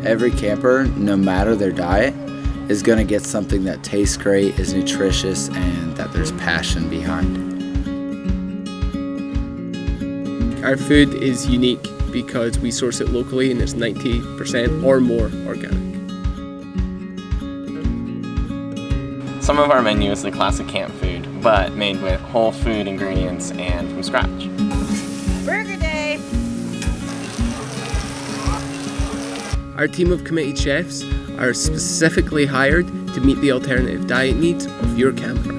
Every camper, no matter their diet, is going to get something that tastes great, is nutritious, and that there's passion behind. Our food is unique because we source it locally and it's 90% or more organic. Some of our menu is the classic camp food, but made with whole food ingredients and from scratch. Burger day! Our team of committed chefs are specifically hired to meet the alternative diet needs of your camper.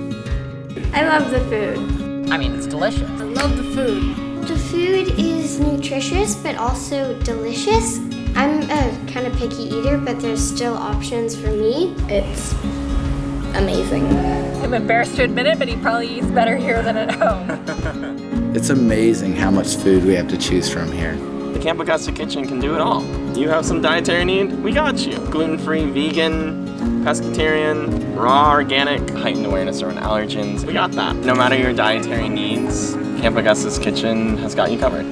I love the food. I mean, it's delicious. I love the food. The food is nutritious but also delicious. I'm a kind of picky eater, but there's still options for me. It's amazing. I'm embarrassed to admit it, but he probably eats better here than at home. It's amazing how much food we have to choose from here. The Camp Augusta kitchen can do it all. You have some dietary need? We got you. Gluten-free, vegan, pescatarian, raw, organic, heightened awareness around allergens. We got that. No matter your dietary needs, Camp Augusta's kitchen has got you covered.